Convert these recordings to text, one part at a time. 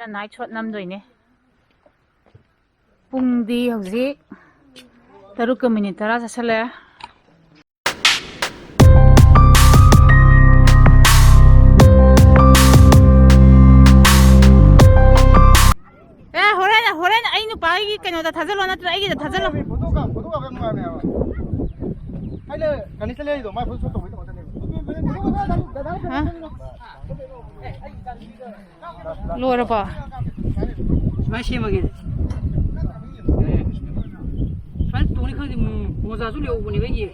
night shot namdoine. Pungdi hauzik taruk minute tara sasale. Horen ay nu pagi kano da thajalo na tra ay da thajalo. Bodoga ba mo ame. Ay le kanisa le do mai photo to mo ta ne. Lora pa. Mai shemage. Fan toni khadi mo za su le u ni be gi.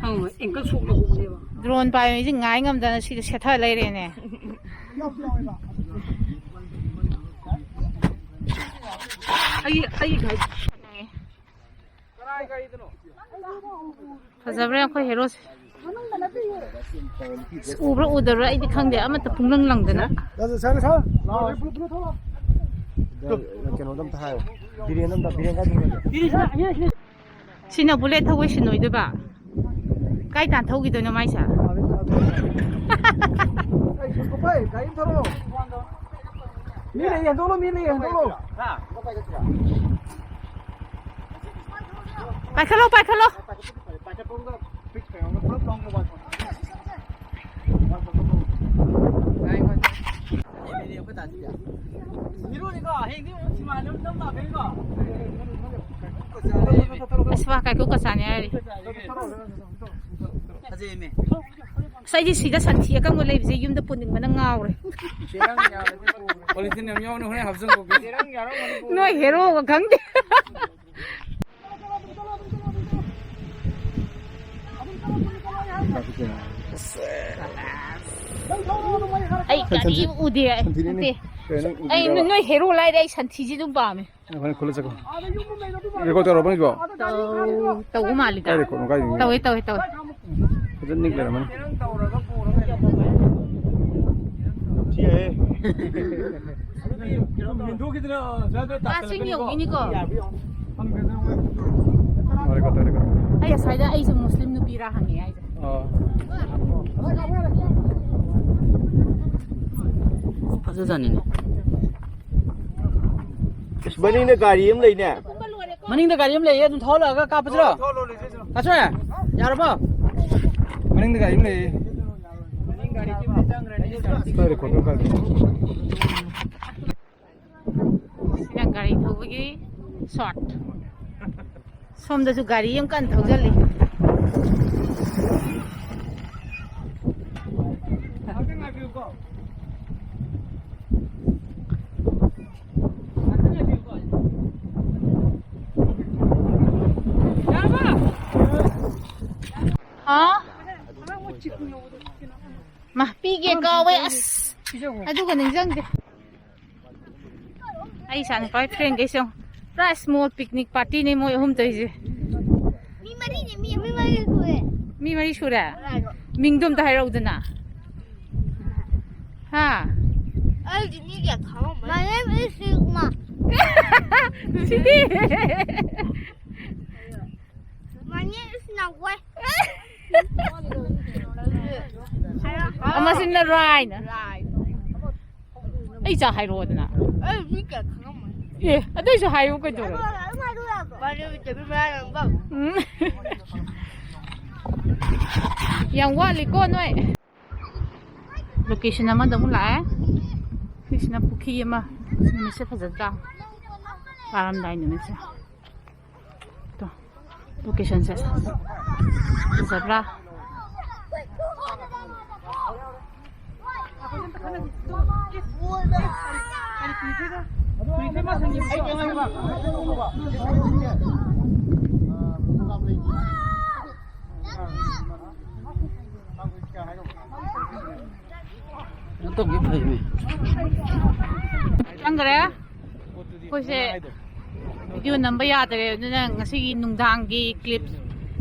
Hang engkal sok le u ni ba. Drone pa mi jing ngai ngam da si setha lai re ne. Ai gai. Fazabre ko hero ubra udara ai dikhang de amata punglang lang dana. Sa la bulu thola. Keno dam ta hayo. Birian dam ta birian ga dum. Sina bullet thawai sinoi de ba. Kai tan thawgi do no mai sa. Ai ko pai kai thoro. Mire yan dolo. Pai khalo. Aswa kai ko kasane ai. Sai di sida santhi ka mo leib je yum da puning mana ngawre. Politin yam yaw no hone habsang ko ge. Noi hero ga gang de. Ai kari ude ai. Ai noi hero lai dai santhi ji dum ba me. Khone khole chako. Record taro bani go. Tau mali da. Record no kai. Tau. Jan nik le man. Asing yung ini ko. Record. Ay asai da ai sa Muslim nu pira hangi ai. Fazazani ne. Bani ne gari am lai ne. Maning da gari am le ye dum thola ga ka pajra. Ka chwa ya ba. Maning da gari am le. Maning gari ki chang ready. Record no kai. Sina gari thawgi short. Somda su gari yam kan thawjali. Mah pige gawe as. Aduh kan ningjang de. Ai san pai friend guys yung. Pra small picnic party ni mo hum tai je. Mi mari sura. Mingdom ta hairau dana. Ha. My name is Sigma. Sidi. My name is Nawai. Ama sin na ride. Ai cha hairo dana. Eh, adai sa hairo ko do. Yang wali ko noi. Location naman daw mula eh. Fish na puki ma. Sini siya fazata. Param dai naman siya. To. Location siya. Zabra. Tok gi phai me. Ang gara? Kasi video number yadre na ngasi nungdang clips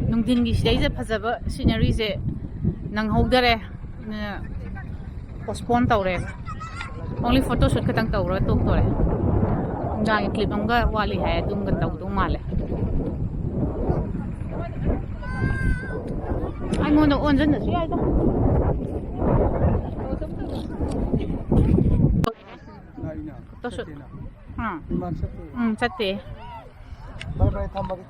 nungding gi sida phajaba scenery se nang hogdare na postpone tawre. Only photo shoot katang tawra tok tore. Nungdang clip amga wali hai dum ga taw dum male. Ai mo no on jan na siya ito. 또수 응 이만 쳤어. 짰대 빨리 탐하게.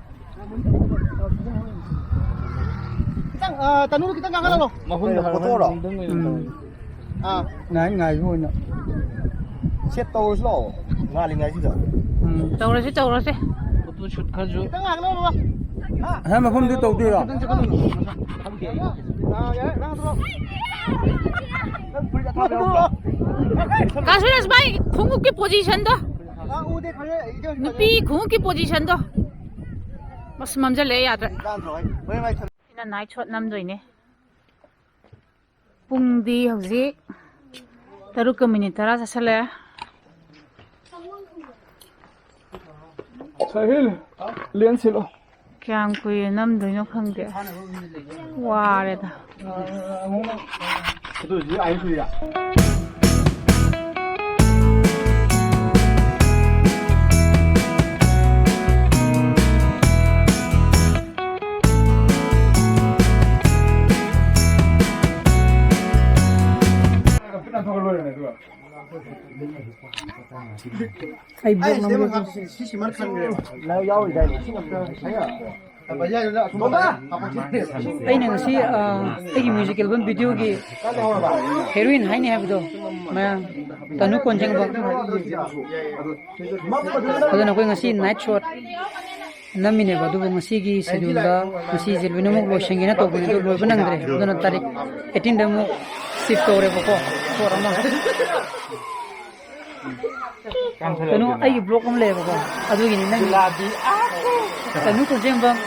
TANU kita nggak ngalah loh. Mahum dah foto lah. Ngai vui nè. Xét tàu slow. Nga linh ngay chứ. 떠오르지 떠오르지 Foto shoot khaju. Kita nggak kenal loh. Hai mà không đi tàu đi rồi. 가수야 스마이 궁극기 포지션도 누피 궁극기 포지션도 마스 맘잘래 야들 이나 나이 첫 남도이네 뿡디 혹시 taruh minit tara sasale Sahil, lian silo. kyan kuy namdoino khangde wareda Itu sih air sih ya. Ay, buong naman. Lao dao gì đây? Thấy à? Bây giờ là chúng ta. Ay na ngasi ay music album video gi heroine hai ne habdo ma TANU KONJENGBAM aduna ko ngasi night shot namine badu ngasi gi schedule da ngasi jelbino mo lo shengina to bune do lo banang dre aduna tarik 18 demo shift tore boko forama TANU ay block am le boko adu gi nang TANU KONJENGBAM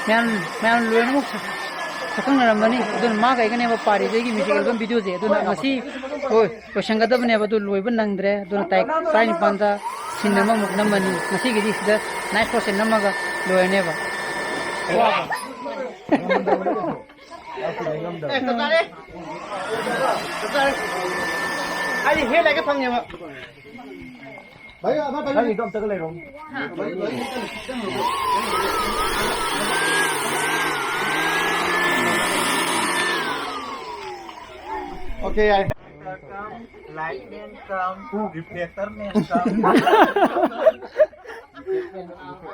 मैं loan मुख सकंग नरमनी दुन मा kai kane ba pari je gi music album video je dun ngasi oi question ga dabne ba du loiba nangdre dun tai sai ni panda cinema muk namani ngasi gi sida night for cinema ga loine ba Ai hết lại cái phòng nhà mà. Đấy, cái gì cũng tới cái này rồi. Ok anh. Light men come, reflector men come.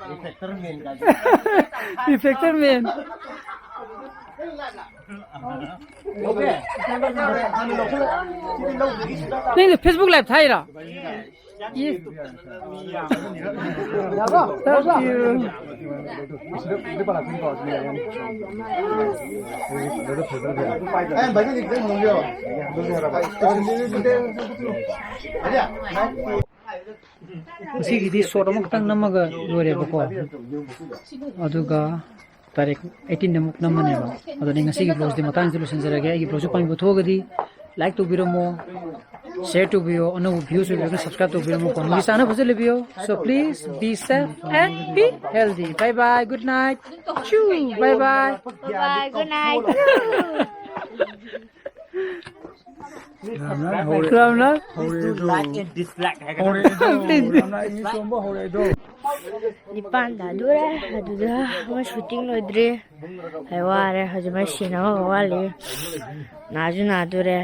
Reflector men kan. effector man Ok. नहीं तो Facebook live था इरा ये Em bánh gì cũng không nhiều. सिगिदी सोरमुक तंग नमगा लोरे बको अदुगा तारिक 18 नमुक नमनेबा अदनि ngasi ब्लॉग्स दि मतंग सॉल्यूशन जरगे इ ब्लॉग पाइ बथोगदी लाइक तो बिरमो शेयर to video अनु views video subscribe to बिरमो कोन साना फजले बियो so please be safe and be healthy bye bye good night choo bye bye Bye, good night. Ramna Like and dislike hay Nipan dah dulu dah, mas shooting lo idre, heware, hajamai sinawa wali, naju nadu re,